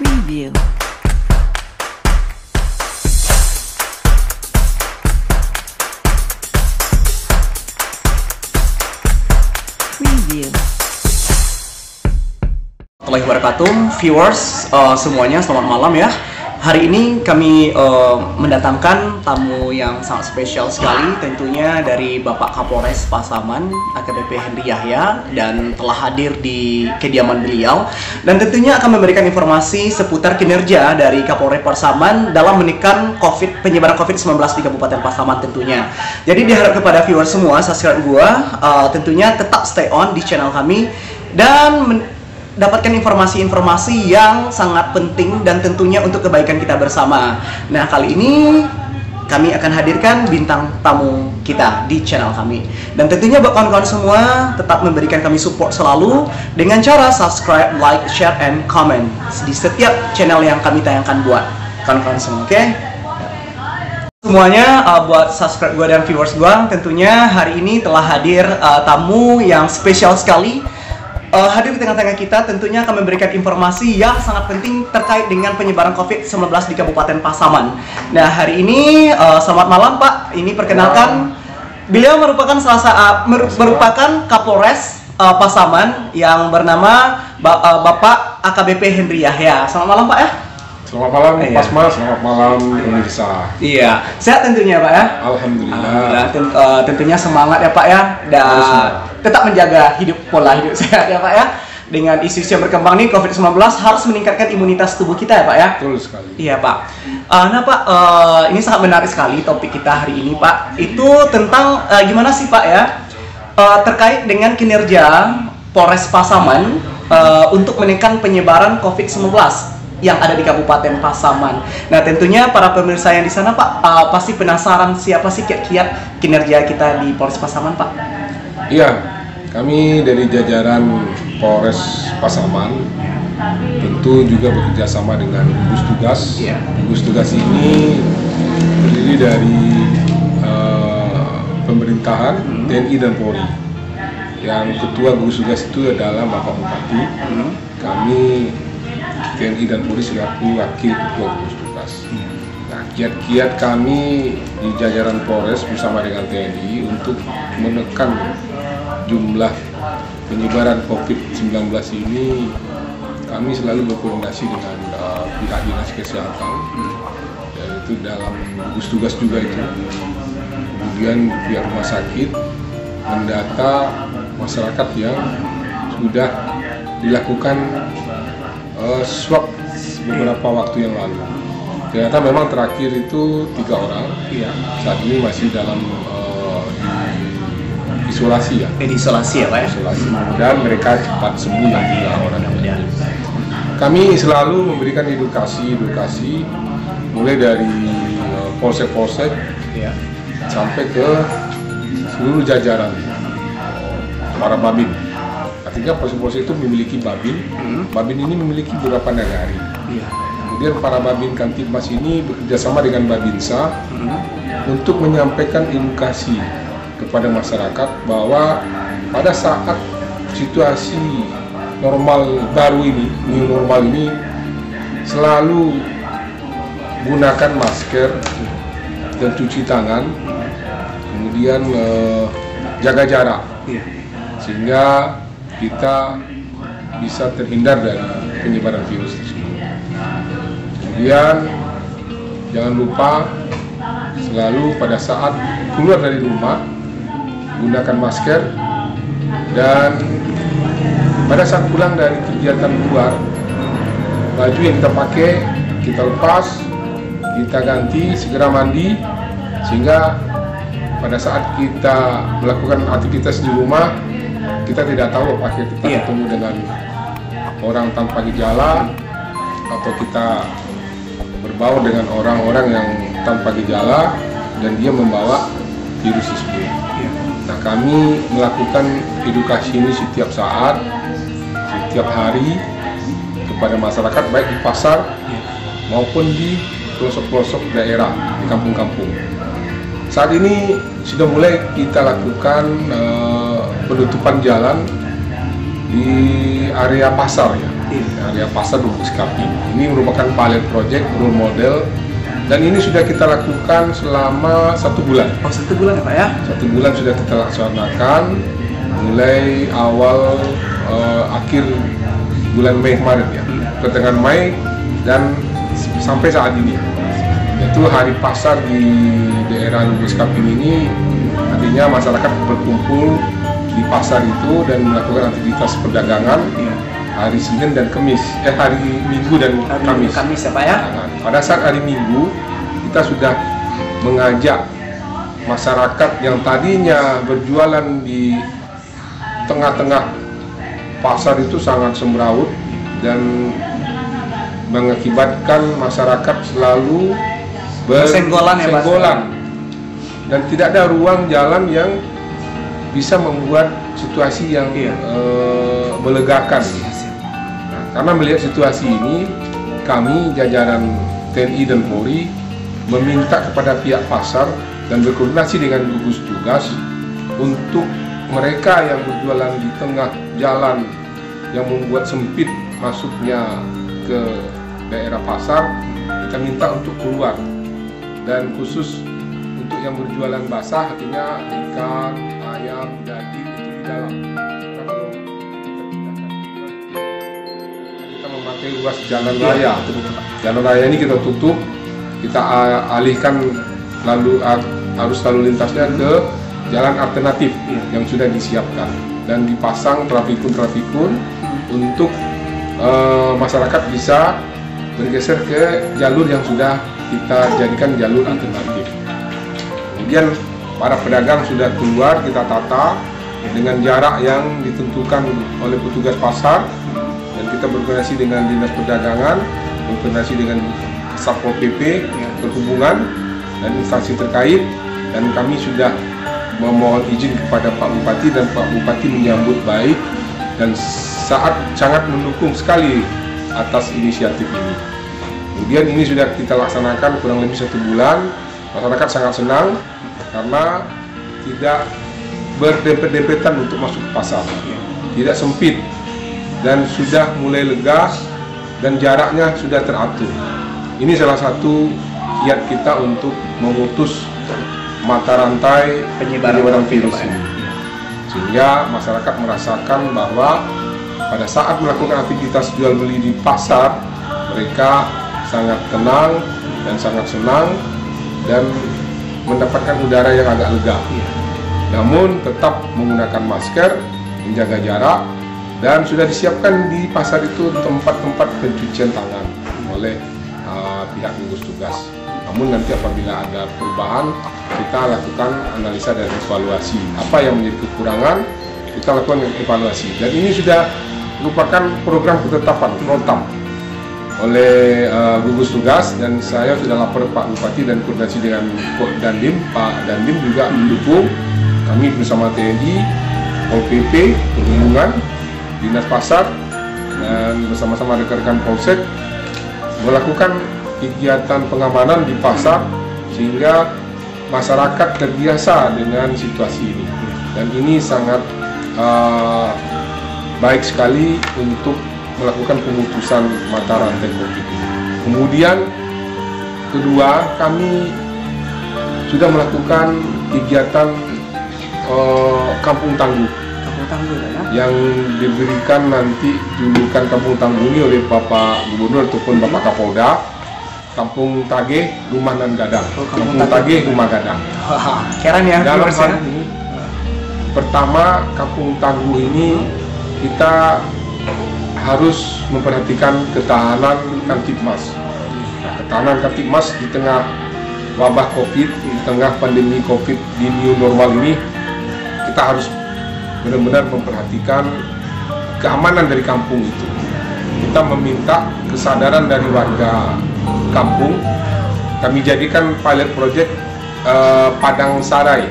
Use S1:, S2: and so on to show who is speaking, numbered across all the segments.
S1: Preview. Preview.
S2: Assalamualaikum warahmatullahi wabarakatuh, viewers semuanya, selamat malam ya. Hari ini kami mendatangkan tamu yang sangat spesial sekali, tentunya dari Bapak Kapolres Pasaman, AKBP Henry Yahya, dan telah hadir di kediaman beliau. Dan tentunya akan memberikan informasi seputar kinerja dari Kapolres Pasaman dalam menekan penyebaran COVID-19 di Kabupaten Pasaman tentunya. Jadi diharap kepada viewers semua, subscribe gua, tentunya tetap stay on di channel kami dan dapatkan informasi-informasi yang sangat penting dan tentunya untuk kebaikan kita bersama. Nah, kali ini kami akan hadirkan bintang tamu kita di channel kami. Dan tentunya buat kawan-kawan semua tetap memberikan kami support selalu dengan cara subscribe, like, share, and comment di setiap channel yang kami tayangkan buat kawan-kawan semua, oke? Semuanya buat subscribe gua dan viewers gua, tentunya hari ini telah hadir tamu yang spesial sekali. Hadir di tengah-tengah kita tentunya akan memberikan informasi yang sangat penting terkait dengan penyebaran COVID-19 di Kabupaten Pasaman. Nah, hari ini selamat malam Pak. Ini perkenalkan, beliau merupakan merupakan Kapolres Pasaman yang bernama Bapak AKBP Henry Yahya. Selamat malam Pak ya.
S3: Selamat malam Pasma, selamat malam pemirsa.
S2: Iya, sehat tentunya Pak ya.
S3: Alhamdulillah.
S2: Tentunya semangat ya Pak ya, dan tetap menjaga pola hidup sehat ya Pak ya. Dengan isu-isu yang berkembang nih COVID-19 harus meningkatkan imunitas tubuh kita ya Pak ya.
S3: Betul sekali.
S2: Iya Pak. Nah Pak, ini sangat menarik sekali topik kita hari ini Pak. Itu tentang gimana sih Pak ya, terkait dengan kinerja Polres Pasaman untuk menekan penyebaran COVID-19 yang ada di Kabupaten Pasaman. Nah, tentunya para pemirsa yang di sana Pak pasti penasaran siapa sih kiat-kiat kinerja kita di Polres Pasaman Pak?
S3: Iya, kami dari jajaran Polres Pasaman tentu juga bekerja sama dengan gugus tugas.
S2: Iya.
S3: Gugus tugas ini terdiri dari pemerintahan, TNI dan Polri. Yang ketua gugus tugas itu adalah Bapak Bupati. Kami TNI dan Polri selaku wakil ketua gugus tugas. Nah, kiat-kiat kami di jajaran Polres bersama dengan TNI untuk menekan jumlah penyebaran COVID-19 ini, kami selalu berkoordinasi dengan pihak dinas kesehatan, yaitu dalam gugus tugas juga itu. Kemudian pihak rumah sakit mendata masyarakat yang sudah dilakukan swab beberapa waktu yang lalu. Ternyata memang terakhir itu 3 orang.
S2: Iya.
S3: Saat ini masih dalam isolasi ya.
S2: Isolasi ya Pak ya.
S3: Isolasi. Dan mereka cepat sembuh yang 3 orang. Kami selalu memberikan edukasi mulai dari polsek-polsek sampai ke seluruh jajaran para babin. Artinya polsek-polsek itu memiliki babin. Babin ini memiliki beberapa nagari. Kemudian para babin Kantipmas ini bekerjasama dengan Babinsa untuk menyampaikan edukasi kepada masyarakat bahwa pada saat situasi normal baru ini, new normal ini, selalu gunakan masker dan cuci tangan, kemudian jaga jarak, sehingga kita bisa terhindar dari penyebaran virus tersebut. Kemudian jangan lupa selalu pada saat keluar dari rumah gunakan masker, dan pada saat pulang dari kegiatan luar, baju yang kita pakai kita lepas, kita ganti, segera mandi, sehingga pada saat kita melakukan aktivitas di rumah kita tidak tahu apakah kita ketemu dengan orang tanpa gejala atau kita berbaur dengan orang-orang yang tanpa gejala dan dia membawa virus tersebut. Nah, kami melakukan edukasi ini setiap saat, setiap hari kepada masyarakat, baik di pasar maupun di pelosok-pelosok daerah, di kampung-kampung. Saat ini sudah mulai kita lakukan penutupan jalan di area pasar ya. area pasar Lubuk Sekaping. Ini merupakan pilot project role model dan ini sudah kita lakukan selama 1 bulan.
S2: Oh, 1 bulan ya Pak ya?
S3: 1 bulan sudah kita laksanakan mulai awal akhir bulan Mei kemarin ya, pertengahan Mei dan sampai saat ini. Yaitu hari pasar di daerah Lubuk Sekaping ini, artinya masyarakat berkumpul di pasar itu dan melakukan aktivitas perdagangan hari Senin dan hari Minggu dan Kamis.
S2: Kamis ya Pak ya?
S3: Nah, pada saat hari Minggu kita sudah mengajak masyarakat yang tadinya berjualan di tengah-tengah pasar itu sangat semrawut dan mengakibatkan masyarakat selalu bersenggolan dan tidak ada ruang jalan yang bisa membuat situasi yang melegakan. Nah, karena melihat situasi ini, kami jajaran TNI dan Polri meminta kepada pihak pasar dan berkoordinasi dengan gugus tugas untuk mereka yang berjualan di tengah jalan yang membuat sempit masuknya ke daerah pasar, kita minta untuk keluar, dan khusus untuk yang berjualan basah, artinya ikan, ayam, daging itu di dalam. Karena kita memakai ruas jalan raya. Jalan raya ini kita tutup, kita alihkan arus lalu lintasnya ke jalan alternatif yang sudah disiapkan dan dipasang trafikun untuk masyarakat bisa bergeser ke jalur yang sudah kita jadikan jalur alternatif. Kemudian para pedagang sudah keluar, kita tata dengan jarak yang ditentukan oleh petugas pasar, dan kita berkoordinasi dengan Dinas Perdagangan, berkoordinasi dengan Satpol PP, Perhubungan dan instansi terkait, dan kami sudah memohon izin kepada Pak Bupati dan Pak Bupati menyambut baik dan sangat mendukung sekali atas inisiatif ini. Kemudian ini sudah kita laksanakan kurang lebih 1 bulan. Masyarakat sangat senang karena tidak berdempet-dempetan untuk masuk ke pasar, tidak sempit dan sudah mulai lega dan jaraknya sudah teratur. Ini salah satu kiat kita untuk memutus mata rantai penyebaran virus ini, sehingga masyarakat merasakan bahwa pada saat melakukan aktivitas jual beli di pasar, mereka sangat tenang dan sangat senang dan mendapatkan udara yang agak lega. Namun tetap menggunakan masker, menjaga jarak, dan sudah disiapkan di pasar itu tempat-tempat pencucian tangan oleh pihak gugus tugas. Namun nanti apabila ada perubahan, kita lakukan analisa dan evaluasi. Apa yang menjadi kekurangan, kita lakukan evaluasi. Dan ini sudah merupakan program ketetapan program oleh gugus tugas, dan saya sudah lapor Pak Bupati dan koordinasi dengan Dandim. Pak Dandim juga mendukung kami bersama TNI, Pol PP, Perhubungan, Dinas Pasar, dan bersama-sama rekan-rekan Polsek melakukan kegiatan pengamanan di pasar sehingga masyarakat terbiasa dengan situasi ini, dan ini sangat baik sekali untuk melakukan pemutusan mata rantai COVID. Kemudian kedua, kami sudah melakukan kegiatan Kampung Tangguh.
S2: Kampung Tangguh ya? Yang
S3: diberikan nanti julukan Kampung Tangguh ini oleh Bapak Gubernur ataupun Bapak Kapolda. Kampung Tagih, Rumah Nan Gadang. Kampung Tagih, Rumah Gadang.
S2: Keren ya.
S3: Dalam hal ini, pertama Kampung Tangguh ini kita harus memperhatikan ketahanan Kamtibmas. Nah, ketahanan Kamtibmas di tengah wabah COVID, di tengah pandemi COVID di new normal ini, kita harus benar-benar memperhatikan keamanan dari kampung itu. Kita meminta kesadaran dari warga kampung. Kami jadikan pilot project Padang Sarai,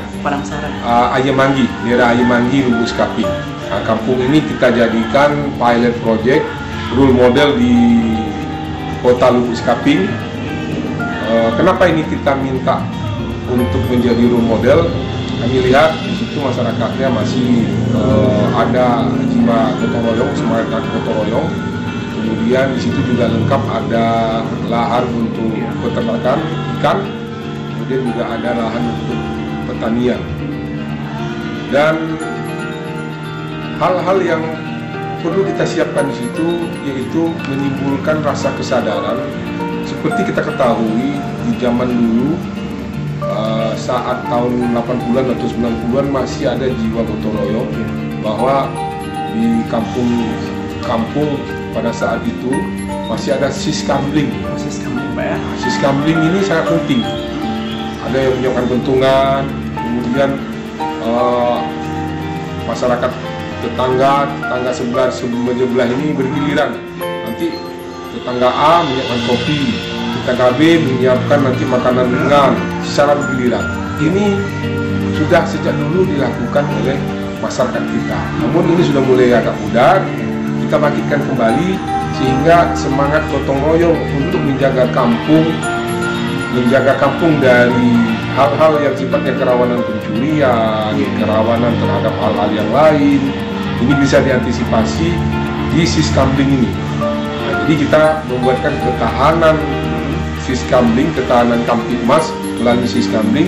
S3: Ayemanggi, daerah Ayemanggi, Lubuk Sekaping. Nah, kampung ini kita jadikan pilot project role model di kota Lubuk Sekaping. Kenapa ini kita minta untuk menjadi role model? Kami lihat di situ masyarakatnya masih ada jiwa gotong royong, semangat gotong royong, Kemudian di situ juga lengkap ada lahan untuk peternakan ikan, kemudian juga ada lahan untuk pertanian. Dan hal-hal yang perlu kita siapkan di situ yaitu menimbulkan rasa kesadaran. Seperti kita ketahui di zaman dulu saat tahun 80-an atau 90-an masih ada jiwa gotong royong, bahwa di kampung pada saat itu masih ada siskamling.
S2: Siskamling, Pak ya.
S3: Siskamling ini sangat penting. Ada yang menyiapkan bentungan, kemudian masyarakat tetangga sebelah ini bergiliran. Nanti tetangga A menyiapkan kopi, tetangga B menyiapkan nanti makanan ringan secara bergiliran. Ini sudah sejak dulu dilakukan oleh masyarakat kita. Namun ini sudah mulai agak pudar. Kita bangkitkan kembali sehingga semangat gotong royong untuk menjaga kampung dari hal-hal yang sifatnya kerawanan pencurian, kerawanan terhadap hal-hal yang lain, ini bisa diantisipasi di siskamling ini. Nah, jadi kita membuatkan ketahanan siskamling, ketahanan Kamtibmas melalui siskamling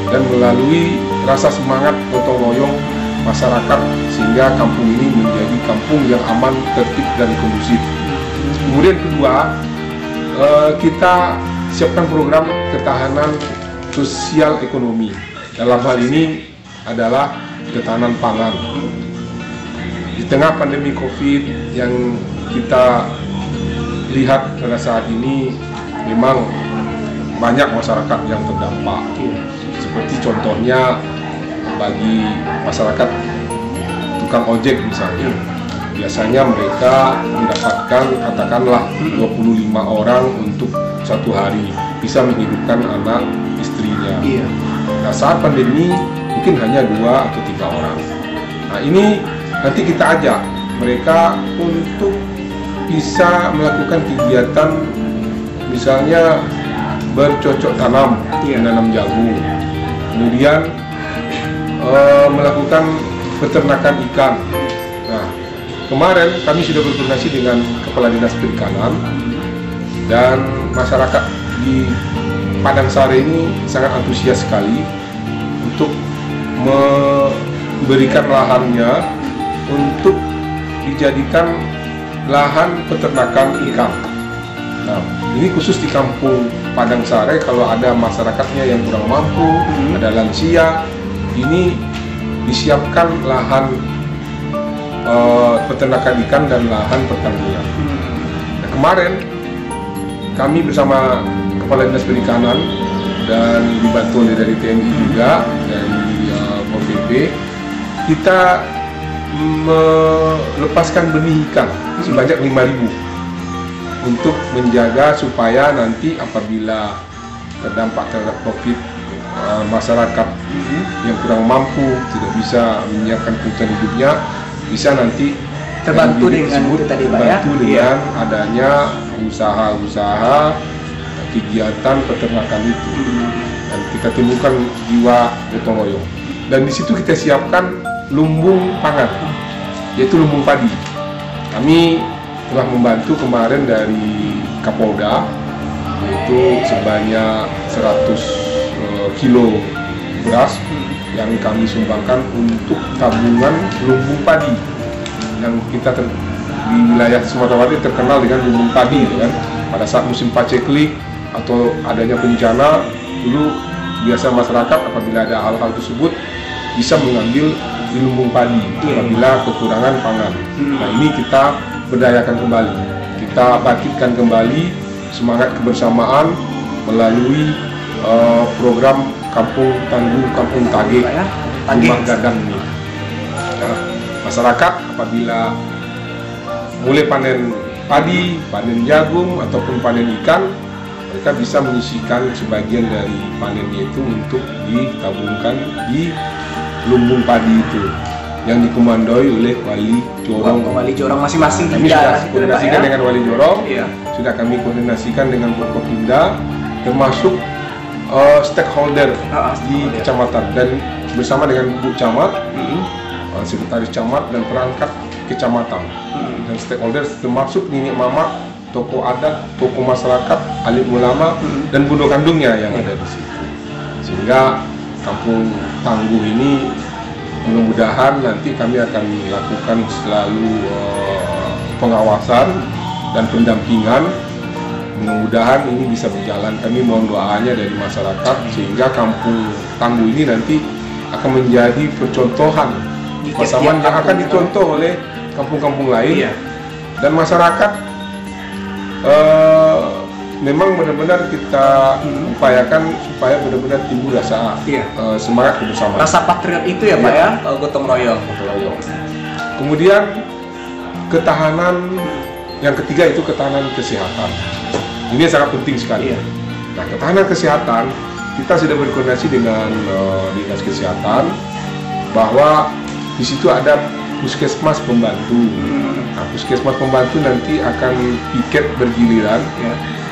S3: dan melalui rasa semangat gotong royong masyarakat, sehingga kampung ini menjadi kampung yang aman, tertib dan kondusif. Kemudian kedua, kita siapkan program ketahanan sosial ekonomi. Dalam hal ini adalah ketahanan pangan. Di tengah pandemi COVID yang kita lihat pada saat ini, memang banyak masyarakat yang terdampak. Seperti contohnya bagi masyarakat tukang ojek misalnya, biasanya mereka mendapatkan katakanlah 25 orang untuk satu hari, bisa menghidupkan anak istrinya. Nah, saat pandemi mungkin hanya 2 atau 3 orang. Nah, ini nanti kita ajak mereka untuk bisa melakukan kegiatan, misalnya bercocok tanam, menanam jagung, kemudian melakukan peternakan ikan. Nah, kemarin kami sudah berkoordinasi dengan Kepala Dinas Perikanan, dan masyarakat di Padang Sare ini sangat antusias sekali untuk memberikan lahannya untuk dijadikan lahan peternakan ikan. Nah, ini khusus di kampung Padang Sare, kalau ada masyarakatnya yang kurang mampu, ada lansia, ini disiapkan lahan peternakan ikan dan lahan pertanian. Nah, kemarin kami bersama Kepala Dinas Perikanan dan dibantu dari TNI juga, dari Pol PP, kita melepaskan benih ikan sebanyak 5.000 untuk menjaga supaya nanti apabila terdampak terhadap COVID, masyarakat yang kurang mampu tidak bisa menyiapkan kebutuhan hidupnya, bisa nanti
S2: terbantu dengan
S3: adanya usaha-usaha kegiatan peternakan itu. Dan kita temukan jiwa gotong royong. Dan di situ kita siapkan lumbung pangan, yaitu lumbung padi. Kami telah membantu kemarin dari Kapolda, yaitu sebanyak 100 kilo beras yang kami sumbangkan untuk tabungan lumbung padi, yang kita di wilayah Sumatera Barat terkenal dengan lumbung padi, kan? Pada saat musim paceklik atau adanya bencana, dulu biasa masyarakat apabila ada hal-hal tersebut bisa mengambil di lumbung padi apabila kekurangan pangan. Nah, ini kita berdayakan kembali, kita bangkitkan kembali semangat kebersamaan melalui program Kampung Tangguh Kampung Tage, Rumah Gadang ini. Nah, masyarakat apabila mulai panen padi, panen jagung ataupun panen ikan, mereka bisa menyisihkan sebagian dari panennya itu untuk ditabungkan di lumbung padi itu yang dikomandoi oleh Wali Jorong.
S2: Wali Jorong masing-masing.
S3: Kami sudah koordinasikan dengan Wali Jorong, sudah kami koordinasikan dengan Forkopimda, termasuk stakeholder di kecamatan, dan bersama dengan Bu Camat, sekretaris camat dan perangkat kecamatan dan stakeholder termasuk nenek mama, tokoh adat, tokoh masyarakat, alim ulama dan bundo kandungnya yang ada di situ. Sehingga Kampung Tangguh ini mudah-mudahan nanti kami akan lakukan selalu pengawasan dan pendampingan. Mudah-mudahan ini bisa berjalan. Kami mohon doanya dari masyarakat sehingga Kampung Tangguh ini nanti akan menjadi percontohan pasaman yang akan dicontoh oleh kampung-kampung lain. Dan masyarakat memang benar-benar kita upayakan supaya benar-benar timbul rasa semangat kebersamaan.
S2: Rasa patriot itu ya Pak ya, gotong royong.
S3: Kemudian ketahanan yang ketiga itu ketahanan kesehatan. Ini sangat penting sekali. Nah, ketahanan kesehatan kita sudah berkoordinasi dengan dinas kesehatan bahwa di situ ada puskesmas pembantu. Nah, puskesmas pembantu nanti akan piket bergiliran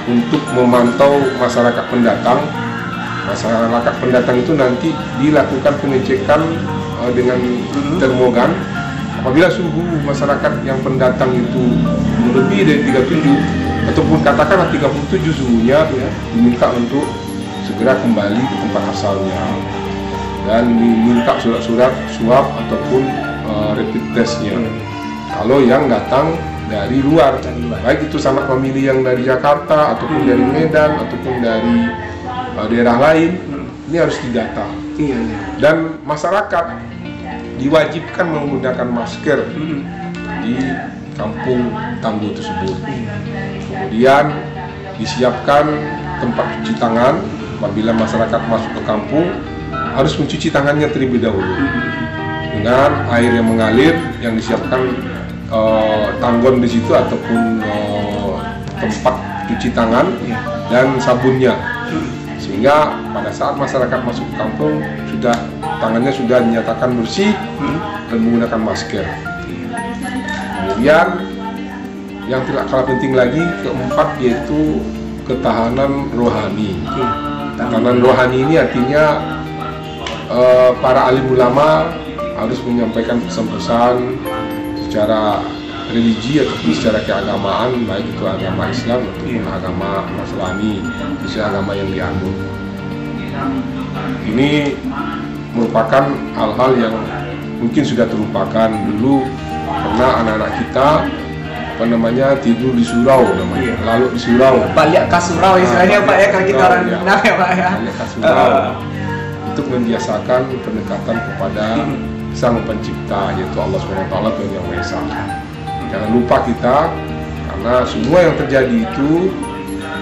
S3: untuk memantau masyarakat pendatang. Masyarakat pendatang itu nanti dilakukan pengecekan dengan termogan. Apabila suhu masyarakat yang pendatang itu lebih dari 37 ataupun katakanlah 37 suhunya, diminta untuk segera kembali ke tempat asalnya dan diminta surat-surat swab ataupun rapid testnya. Kalau yang datang dari luar, baik itu sanak famili yang dari Jakarta ataupun dari Medan ataupun dari daerah lain, ini harus didata. Dan masyarakat diwajibkan menggunakan masker di Kampung Tangguh tersebut. Kemudian disiapkan tempat cuci tangan. Apabila masyarakat masuk ke kampung harus mencuci tangannya terlebih dahulu dengan air yang mengalir yang disiapkan tanggon di situ ataupun tempat cuci tangan dan sabunnya, sehingga pada saat masyarakat masuk ke kampung tangannya sudah dinyatakan bersih dan menggunakan masker. Kemudian yang tidak kalah penting lagi keempat yaitu ketahanan rohani. Ketahanan rohani ini artinya para alim ulama harus menyampaikan pesan-pesan secara religi ataupun secara keagamaan, baik itu agama Islam ataupun agama Nasrani, sesuai agama yang dianut. Ini merupakan hal-hal yang mungkin sudah terlupakan dulu karena anak-anak kita tidur di surau namanya, lalu di surau.
S2: Balik ke surau istilahnya Pak ya, kalau kita orang Minang ya Pak ya.
S3: Balik ke surau untuk membiasakan pendekatan kepada Sang Pencipta yaitu Allah SWT yang Maha Esa. Jangan lupa kita, karena semua yang terjadi itu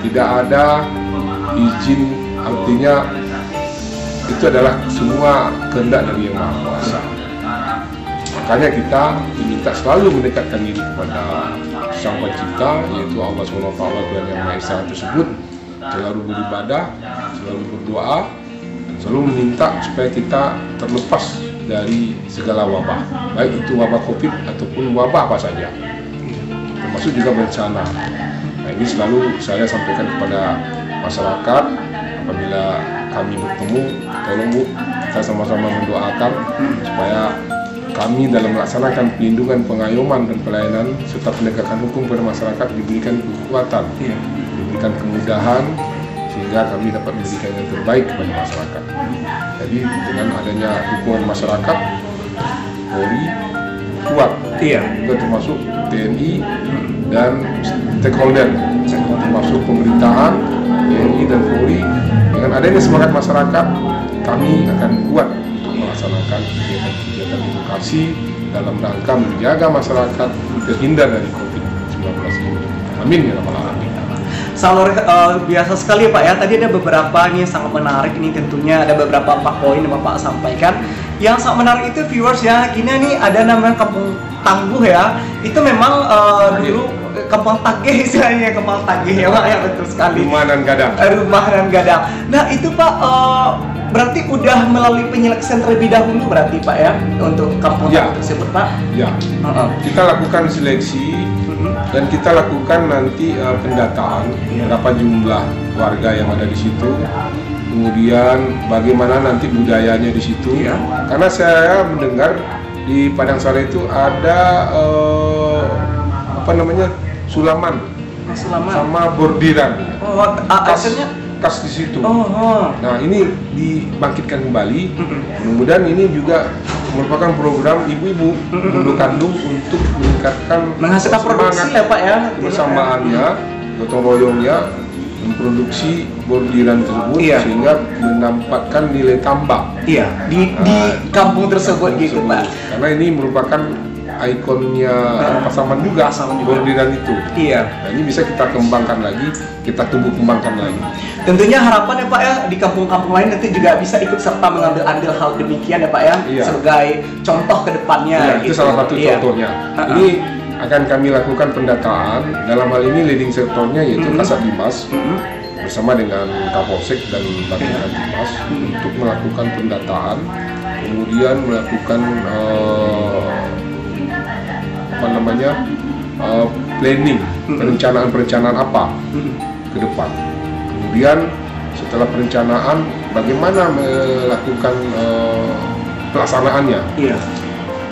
S3: tidak ada izin, artinya itu adalah semua kehendak dari Yang Maha Kuasa. Makanya kita diminta selalu mendekatkan diri kepada Sang Pencipta yaitu Allah SWT Tuhan Yang Maha Esa tersebut, selalu beribadah, selalu berdoa, selalu meminta supaya kita terlepas dari segala wabah, baik itu wabah COVID ataupun wabah apa saja, termasuk juga bencana. Nah, ini selalu saya sampaikan kepada masyarakat apabila kami bertemu, tolong Bu, kita sama-sama mendoakan supaya kami dalam melaksanakan pelindungan, pengayoman dan pelayanan serta penegakan hukum kepada masyarakat diberikan kekuatan, diberikan kemudahan sehingga kami dapat memberikan yang terbaik kepada masyarakat. Jadi dengan adanya dukungan masyarakat, Polri kuat, juga termasuk TNI dan stakeholder, termasuk pemerintahan, TNI dan Polri. Dengan adanya semangat masyarakat, kami akan kuat untuk melaksanakan kegiatan-kegiatan edukasi dalam rangka menjaga masyarakat terhindar dari COVID-19 ini. Amin ya rabbal alamin.
S2: Sangat biasa sekali Pak ya. Tadi ada beberapa nih yang sangat menarik ini, tentunya ada beberapa poin yang Bapak sampaikan. Yang sangat menarik itu viewers ya, kini nih ada namanya Kampung Tangguh ya. Itu memang dulu Kampung Tagih istilahnya, Kampung Tagih ya Pak ya, betul sekali.
S3: Rumah dan gadang.
S2: Rumah dan gadang. Nah itu Pak berarti udah melalui penyeleksian terlebih dahulu berarti Pak ya untuk Kampung Tangguh tersebut Pak?
S3: Ya. Kita lakukan seleksi dan kita lakukan nanti pendataan berapa jumlah warga yang ada di situ, kemudian bagaimana nanti budayanya di situ. Karena saya mendengar Di Padang Sari itu ada sulaman
S2: Sulaman.
S3: sama bordiran.
S2: Akhirnya
S3: Khas di situ. Nah, ini dibangkitkan kembali. Mudah-mudahan ini juga merupakan program ibu-ibu ibu kandung untuk meningkatkan
S2: menghasilkan produksi ya Pak ya.
S3: Persamaannya, gotong royongnya memproduksi bordiran tersebut sehingga mendapatkan nilai tambah.
S2: Iya, di kampung tersebut gitu Pak.
S3: Karena ini merupakan ikonnya Pasaman juga, bordiran itu.
S2: Iya.
S3: Nah, ini bisa kita kembangkan lagi, kita tumbuh kembangkan lagi.
S2: Tentunya harapan ya Pak ya, di kampung-kampung lain nanti juga bisa ikut serta mengambil andil hal demikian ya Pak ya, sebagai contoh ke depannya.
S3: Iya, itu salah satu contohnya. Ini akan kami lakukan pendataan, dalam hal ini leading sektornya yaitu Kasat Bimas bersama dengan Kapolsek dan Babinkan Bimas untuk melakukan pendataan, kemudian melakukan planning, perencanaan apa ke depan. Kemudian setelah perencanaan, bagaimana melakukan pelaksanaannya.
S2: Iya.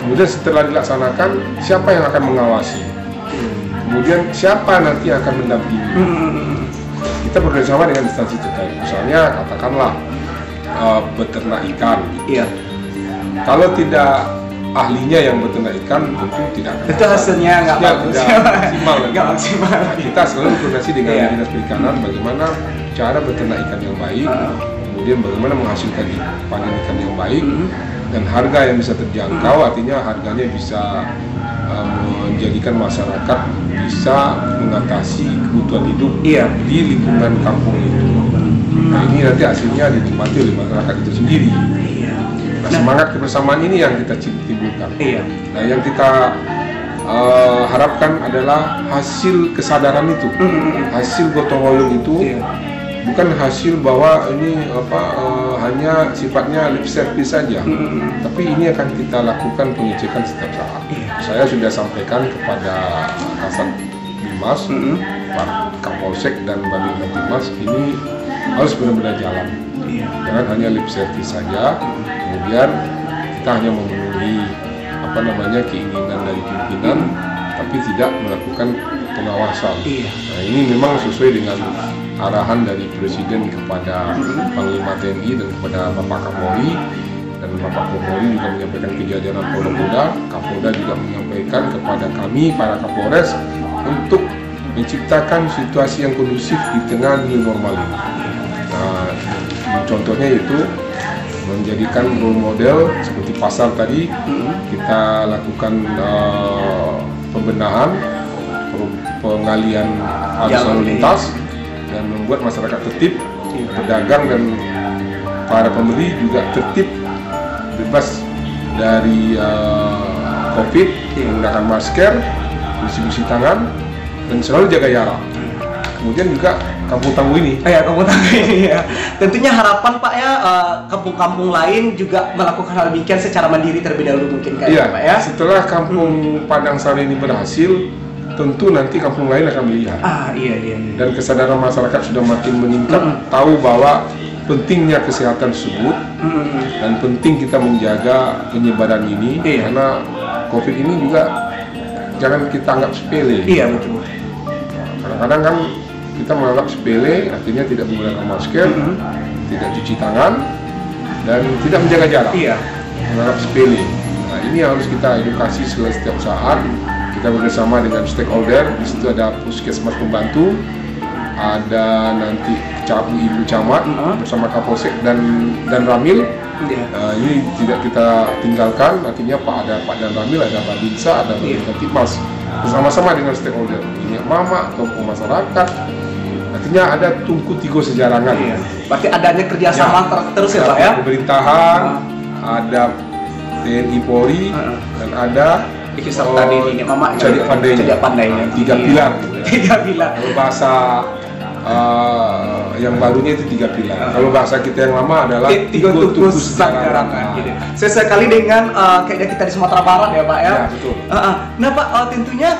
S3: Kemudian setelah dilaksanakan, siapa yang akan mengawasi? Kemudian siapa nanti yang akan mendampingi? Kita bekerjasama dengan instansi terkait. Misalnya katakanlah beternak ikan.
S2: Iya.
S3: Kalau tidak ahlinya yang beternak ikan, tentu tidak akan.
S2: Itu hasilnya nggak bagus.
S3: Nggak maksimal. Kita selalu koordinasi dengan dinas perikanan bagaimana cara beternak ikan yang baik, kemudian bagaimana menghasilkan panen ikan yang baik, dan harga yang bisa terjangkau, artinya harganya bisa menjadikan masyarakat bisa mengatasi kebutuhan hidup di lingkungan kampung itu. Nah, ini nanti hasilnya dinikmati oleh masyarakat itu sendiri. Nah, semangat kebersamaan ini yang kita timbulkan. Nah, yang kita harapkan adalah hasil kesadaran itu, hasil gotong royong itu, bukan hasil bahwa ini hanya sifatnya lip service saja, tapi ini akan kita lakukan pengecekan setiap saat. Saya sudah sampaikan kepada Kasat Bimas, Pak Kapolsek dan Babinkan Bimas, ini harus benar-benar jalan. Jangan hanya lip service saja, kemudian kita hanya memenuhi keinginan dari pimpinan, tapi tidak melakukan pengawasan. Nah, ini memang sesuai dengan arahan dari Presiden kepada Panglima TNI dan kepada Bapak Kapolri, dan Bapak Kapolri juga menyampaikan ke jajaran Polda, Kapolda juga menyampaikan kepada kami para Kapolres untuk menciptakan situasi yang kondusif di tengah new normal ini. Nah, contohnya itu menjadikan role model seperti pasar tadi, kita lakukan pembenahan, pengalian arus lalu lintas, dan membuat masyarakat tertib, pedagang dan para pembeli juga tertib, bebas dari COVID, menggunakan masker, bersih-bersih tangan, dan selalu jaga jarak. Kemudian juga kampung tangguh ini.
S2: Kampung tangguh ini ya. Tentunya harapan Pak ya, kampung-kampung lain juga melakukan hal demikian secara mandiri terlebih dahulu mungkin Pak ya.
S3: Setelah kampung Padang Sari ini berhasil, tentu nanti kampung lain akan melihat.
S2: Iya.
S3: Dan kesadaran masyarakat sudah makin meningkat, tahu bahwa pentingnya kesehatan tersebut dan penting kita menjaga penyebaran ini, karena COVID ini juga jangan kita anggap sepele.
S2: Iya, betul.
S3: Kadang-kadang kan kita menganggap sepele, artinya tidak menggunakan masker, tidak cuci tangan, dan tidak menjaga jarak. Menganggap sepele. Nah, ini harus kita edukasi setiap saat. Kita bekerjasama dengan stakeholder. Di situ ada puskesmas pembantu, ada nanti ibu camat bersama Kapolsek dan Ramil. Ini tidak kita tinggalkan, artinya ada Pak dan Ramil, ada Babinsa, ada Babinkan Tipmas, bersama-sama dengan stakeholder, minyak mama, tokoh masyarakat. Artinya ada tungku tiga sejarangan.
S2: Berarti adanya kerjasama terus ya Pak ya?
S3: Pemerintahan, ada TNI Polri, dan ada
S2: tadi minyak mama,
S3: Cajak Pandainya.
S2: Tiga pilar.
S3: Kalau bahasa yang barunya itu 3 pilar. Kalau bahasa kita yang lama adalah
S2: tiga tukus sanggarangan. Gitu. Sesekali dengan kayaknya kita di Sumatera Barat ya Pak ya.
S3: Ya betul.
S2: Nah Pak, tentunya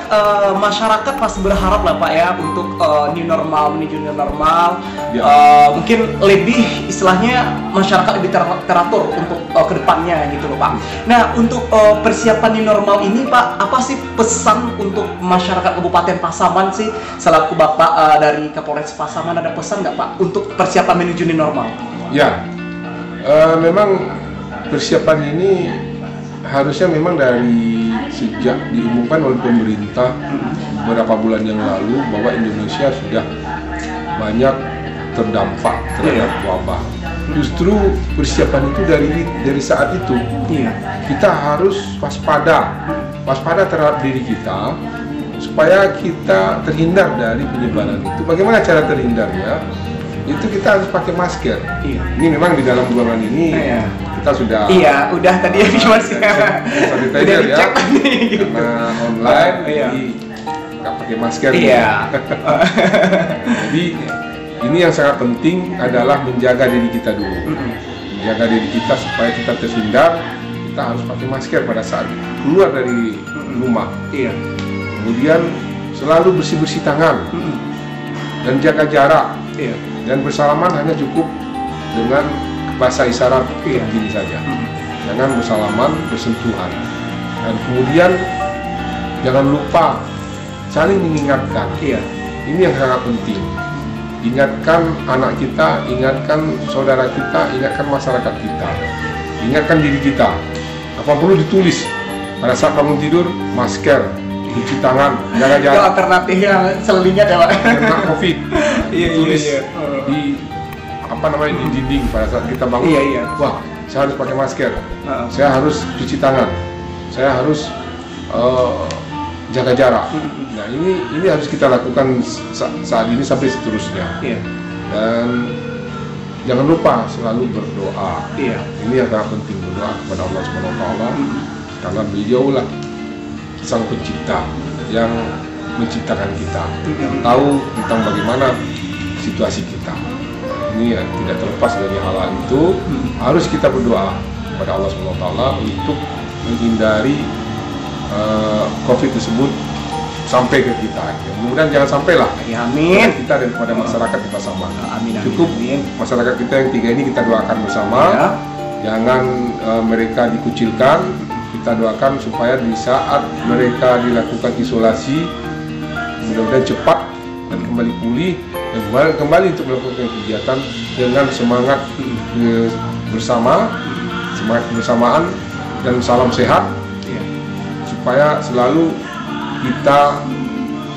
S2: masyarakat pasti berharap lah Pak ya untuk new normal menuju new normal.
S3: Ya.
S2: Mungkin lebih istilahnya masyarakat lebih teratur untuk kedepannya gitu loh Pak. Nah untuk persiapan new normal ini Pak, apa sih pesan untuk masyarakat Kabupaten Pasaman sih selaku Bapak dari Kapolres Pasaman, ada pesan nggak Pak untuk persiapan menuju new normal?
S3: Ya, memang persiapan ini harusnya memang dari sejak diumumkan oleh pemerintah beberapa bulan yang lalu bahwa Indonesia sudah banyak terdampak terhadap wabah. Justru persiapan itu dari saat itu kita harus waspada terhadap diri kita supaya kita terhindar dari penyebaran itu. Bagaimana cara terhindarnya? Itu kita harus pakai masker. Ini memang di dalam ruangan ini kita sudah.
S2: Udah tadi ya di masker.
S3: Sanitizer ya. Karena online jadi nggak pakai masker. Jadi ini yang sangat penting adalah menjaga diri kita dulu. Menjaga diri kita supaya kita terhindar. Kita harus pakai masker pada saat keluar dari rumah. Kemudian selalu bersih-bersih tangan dan jaga jarak. Dan bersalaman hanya cukup dengan bahasa isyarat begini saja. Jangan bersalaman, bersentuhan. Dan kemudian jangan lupa saling mengingatkan. Ini yang sangat penting. Ingatkan anak kita, ingatkan saudara kita, ingatkan masyarakat kita, ingatkan diri kita. Apa perlu ditulis pada saat bangun tidur, masker, cuci tangan, jaga jarak.
S2: Itu alternatif yang selingnya ya Pak.
S3: Kena COVID. Tulis di di dinding pada saat kita bangun. Wah, saya harus pakai masker. Saya harus cuci tangan. Saya harus jaga jarak. Nah, ini harus kita lakukan saat ini sampai seterusnya. Dan jangan lupa selalu berdoa. Ini yang sangat penting, berdoa kepada Allah Subhanahu wa taala. Karena beliaulah sang pencipta yang menciptakan kita, yang tahu tentang bagaimana situasi kita. Ini ya, tidak terlepas dari hal itu, harus kita berdoa kepada Allah Subhanahu wa taala untuk menghindari COVID tersebut sampai ke kita. Mudah-mudahan jangan sampailah.
S2: Amin.
S3: Kita dan kepada masyarakat kita sama.
S2: Amin.
S3: Cukup masyarakat kita yang 3 ini kita doakan bersama. Jangan mereka dikucilkan. Kita doakan supaya di saat mereka dilakukan isolasi mudah-mudahan cepat dan kembali pulih dan kembali untuk melakukan kegiatan dengan semangat bersamaan dan salam sehat supaya selalu kita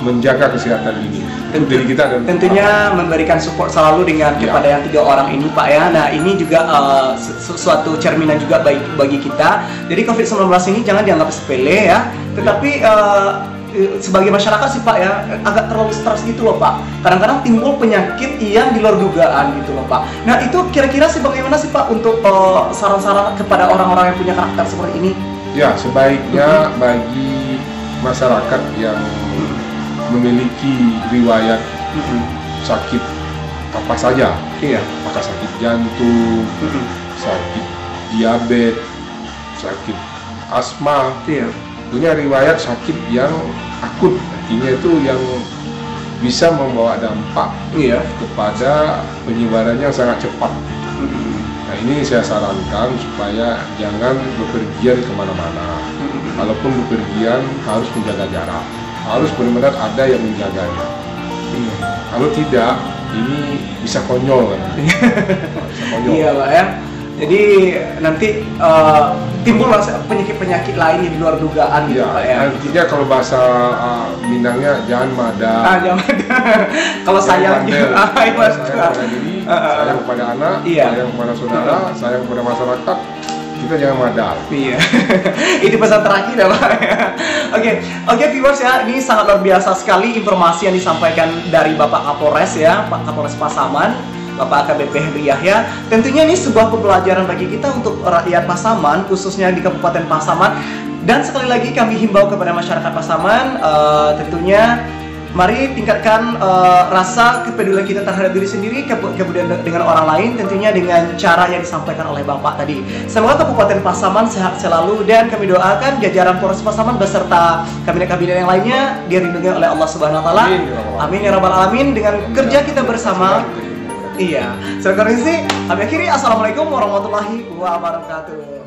S3: menjaga kesehatan ini. Diri kita dan
S2: tentunya memberikan support selalu dengan kepada yang 3 orang ini Pak ya. Nah ini juga suatu cerminan juga bagi kita. Jadi COVID-19 ini jangan dianggap sepele ya. Tetapi sebagai masyarakat sih Pak ya agak terlalu stres gitu loh Pak. Kadang-kadang timbul penyakit yang di luar dugaan gitu loh Pak. Nah itu kira-kira sih bagaimana sih Pak untuk saran-saran kepada orang-orang yang punya karakter seperti ini? Ya
S3: sebaiknya bagi masyarakat yang memiliki riwayat sakit apa saja, apakah sakit jantung, sakit diabetes, sakit asma, punya riwayat sakit yang akut, artinya itu yang bisa membawa dampak kepada penyebaran yang sangat cepat. Nah ini saya sarankan supaya jangan bepergian kemana-mana. Kalaupun bepergian harus menjaga jarak. Harus benar-benar ada yang menjaganya. Kalau tidak, ini bisa konyol kan? Bisa konyol.
S2: Iya Pak ya. Jadi nanti timbul penyakit-penyakit lain di luar dugaan gitu Pak ya.
S3: Intinya kalau bahasa Minangnya jangan madang.
S2: Jangan madang. Kalau sayang
S3: kepada diri, sayang kepada anak, sayang kepada saudara, sayang kepada masyarakat. Kita jangan madal.
S2: Ini pesan terakhir ya Pak. Oke viewers ya, ini sangat luar biasa sekali informasi yang disampaikan dari Bapak Kapolres ya, Pak Kapolres Pasaman, Bapak AKBP Henry Yahya. Tentunya ini sebuah pembelajaran bagi kita untuk rakyat Pasaman, khususnya di Kabupaten Pasaman. Dan sekali lagi kami himbau kepada masyarakat Pasaman, tentunya Mari tingkatkan rasa kepedulian kita terhadap diri sendiri, kemudian dengan orang lain, tentunya dengan cara yang disampaikan oleh Bapak tadi. Semoga Kabupaten Pasaman sehat selalu, dan kami doakan jajaran Polres Pasaman beserta kabinet-kabinet yang lainnya dilindungi oleh Allah Subhanahu Wa Taala. Amin ya rabbal alamin. Dengan kerja kita bersama. Iya. Kami akhiri. Assalamualaikum warahmatullahi wabarakatuh.